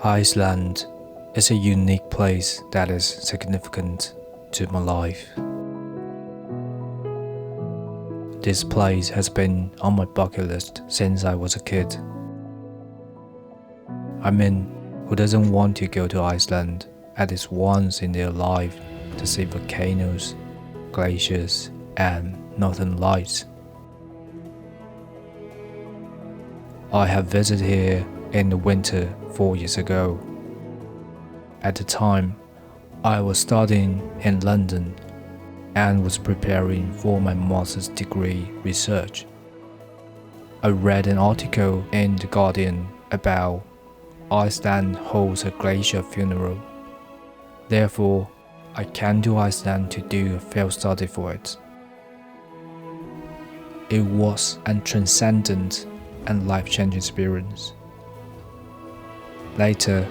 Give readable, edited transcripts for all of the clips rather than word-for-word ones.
Iceland is a unique place that is significant to my life. This place has been on my bucket list since I was a kid. I mean, who doesn't want to go to Iceland at least once in their life to see volcanoes, glaciers, and northern lights? I have visited here in the winter 4 years ago. At the time, I was studying in London and was preparing for my master's degree research. I read an article in The Guardian about Iceland holds a glacier funeral. Therefore, I came to Iceland to do a field study for it. It was a transcendent and life-changing experience. Later,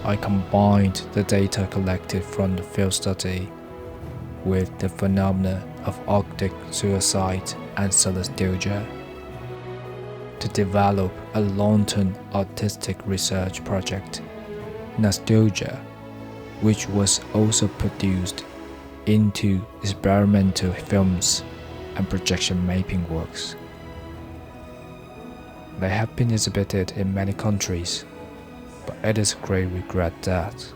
I combined the data collected from the field study with the phenomena of Arctic suicide and solastalgia to develop a long-term artistic research project, Nostalgia, which was also produced into experimental films and projection mapping works. They have been exhibited in many countries, but it is a great regret that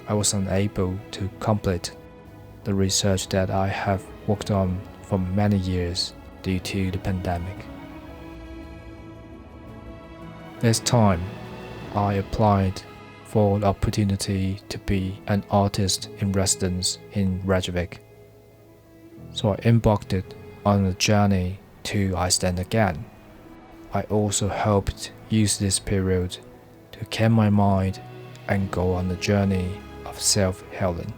I was unable to complete the research that I have worked on for many years due to the pandemic. This time, I applied for the opportunity to be an artist in residence in Reykjavik. So I embarked on a journey to Iceland again. I also hoped to use this period to calm my mind and go on a journey of self-healing.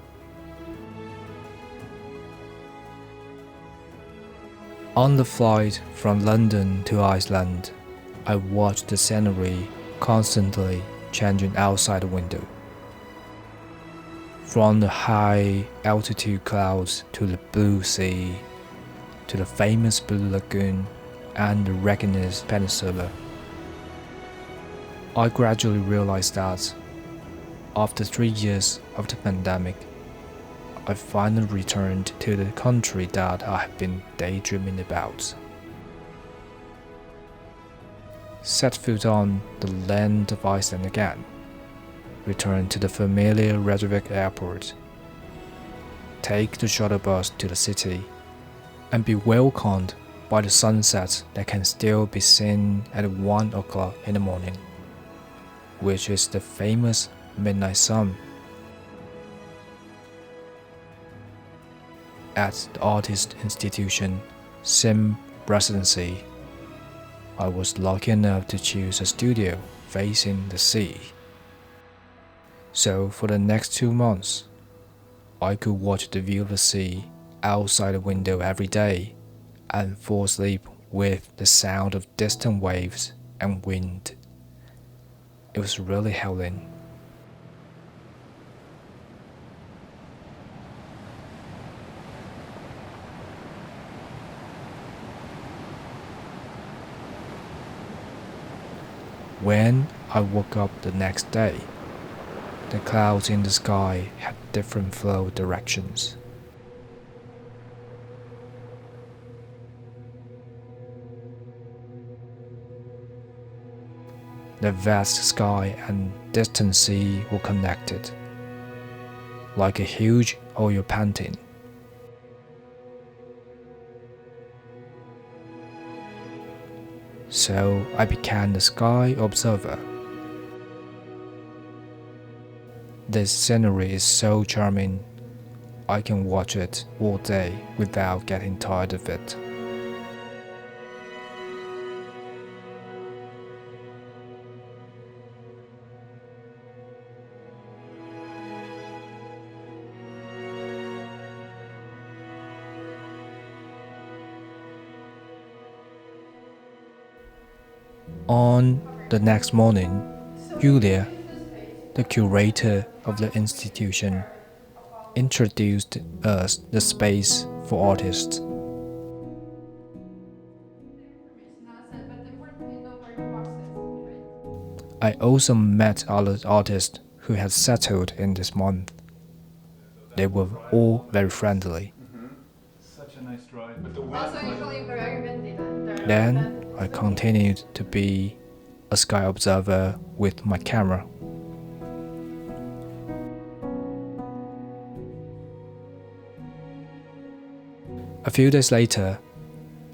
On the flight from London to Iceland, I watched the scenery constantly changing outside the window. From the high altitude clouds to the blue sea, to the famous Blue Lagoon and the Reykjanes Peninsula. I gradually realized that after 3 years of the pandemic, I finally returned to the country that I have been daydreaming about. Set foot on the land of Iceland again, return to the familiar Reykjavik airport, take the shuttle bus to the city, and be welcomed by the sunset that can still be seen at 1 o'clock in the morning, which is the famous midnight sun. At the artist institution Residency, I was lucky enough to choose a studio facing the sea. So for the next 2 months, I could watch the view of the sea outside the window every day and fall asleep with the sound of distant waves and wind. It was really healing. When I woke up the next day, the clouds in the sky had different flow directions. The vast sky and distant sea were connected, like a huge oil painting. So I became the sky observer. This scenery is so charming, I can watch it all day without getting tired of it. On the next morning, Julia, the curator of the institution, introduced us the space for artists. I also met other artists who had settled in this month. They were all very friendly. Such a nice drive. Then I continued to be a sky observer with my camera. A few days later,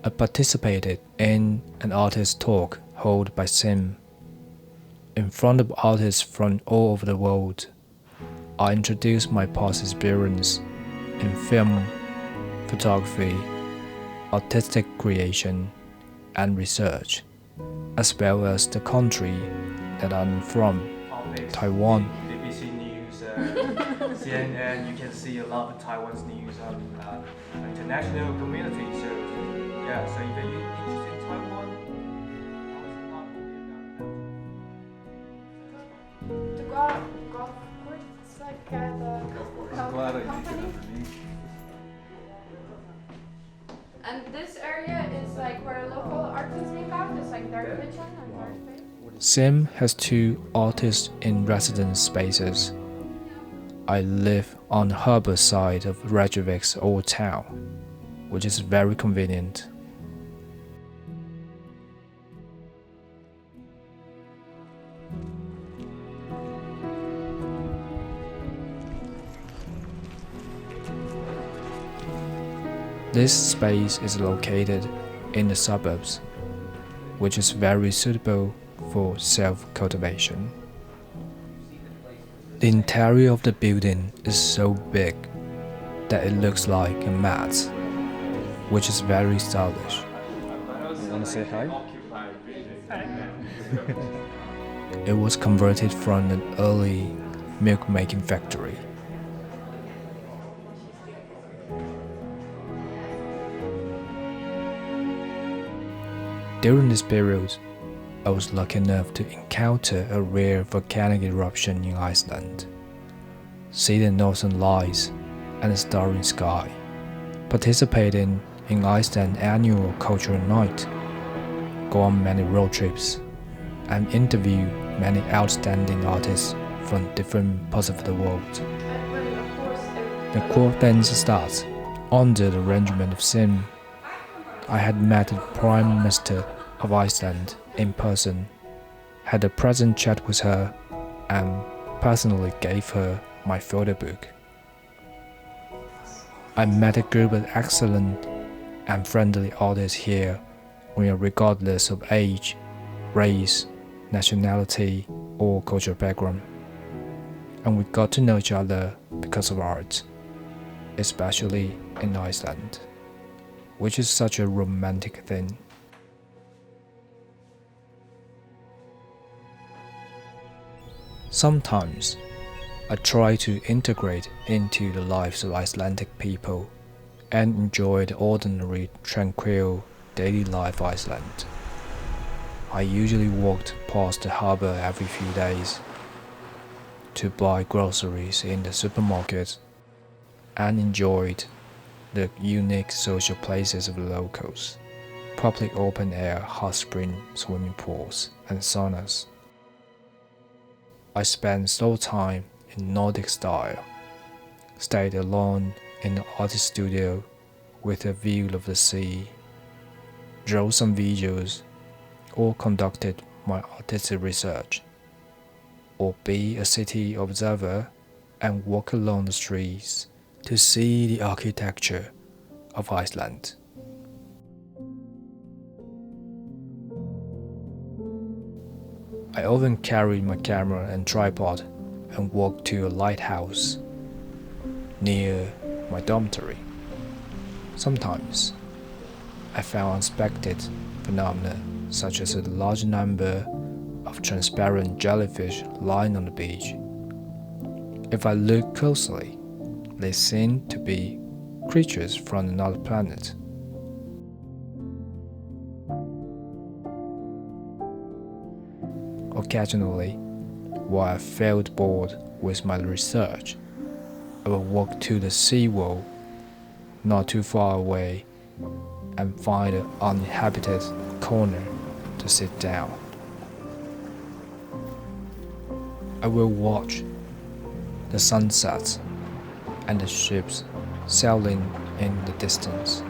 I participated in an artist talk held by Sim. In front of artists from all over the world, I introduced my past experience in film, photography, artistic creation, and research, as well as the country that I'm from, Taiwan. BBC News, CNN, you can see a lot of Taiwan's news on international community. So, yeah, so if you're interested in Taiwan, The golf course, it's like the company. And this area is like where local artists make out. It's like their kitchen and their space. Sim has 2 artists in residence spaces. I live on the harbour side of Reykjavik's old town, which is very convenient. This space is located in the suburbs, which is very suitable for self-cultivation. The interior of the building is so big that it looks like a mat, which is very stylish. You want to say hi? It was converted from an early milk-making factory. During this period, I was lucky enough to encounter a rare volcanic eruption in Iceland, see the northern lights and the starry sky, participating in Iceland's annual cultural night, go on many road trips, and interview many outstanding artists from different parts of the world. The course then starts. Under the arrangement of Sim, I had met the Prime Minister of Iceland in person, had a pleasant chat with her, and personally gave her my photo book. I met a group of excellent and friendly artists here, regardless of age, race, nationality, or cultural background, and we got to know each other because of art, especially in Iceland, which is such a romantic thing. Sometimes, I try to integrate into the lives of Icelandic people and enjoy the ordinary, tranquil daily life of Iceland. I usually walked past the harbor every few days to buy groceries in the supermarket and enjoyed the unique social places of the locals, public open-air hot spring swimming pools and saunas. I spent sole time in Nordic style, stayed alone in the artist studio with a view of the sea, drew some videos, or conducted my artistic research, or be a city observer and walk along the streets to see the architecture of Iceland. I often carried my camera and tripod and walked to a lighthouse near my dormitory. Sometimes I found unexpected phenomena such as a large number of transparent jellyfish lying on the beach. If I look closely, they seem to be creatures from another planet. Occasionally, while I felt bored with my research, I would walk to the seawall not too far away and find an uninhabited corner to sit down. I will watch the sunsets and the ships sailing in the distance.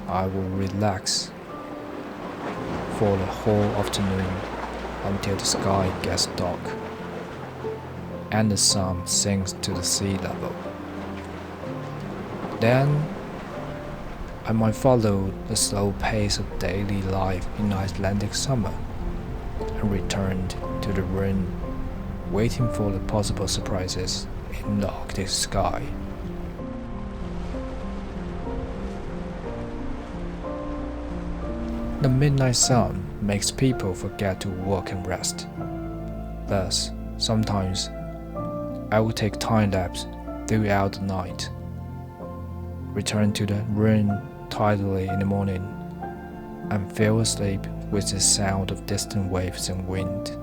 I will relax for the whole afternoon until the sky gets dark and the sun sinks to the sea level. Then I might follow the slow pace of daily life in Icelandic summer and return to the room, waiting for the possible surprises in the Arctic sky. The midnight sun makes people forget to work and rest. Thus, sometimes I will take time lapse throughout the night, return to the room tidily in the morning, and fell asleep with the sound of distant waves and wind.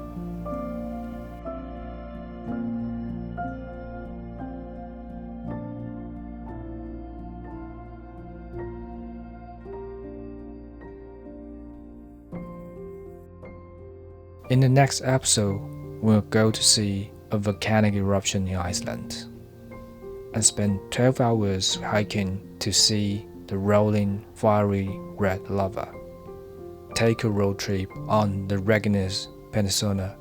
In the next episode, we'll go to see a volcanic eruption in Iceland and spend 12 hours hiking to see the rolling, fiery red lava. Take a road trip on the Reykjavik Peninsula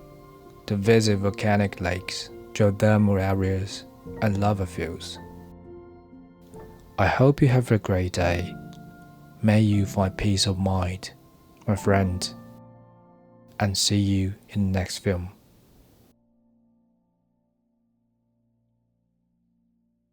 to visit volcanic lakes, geothermal areas, and lava fields. I hope you have a great day. May you find peace of mind, my friend, and see you in the next film.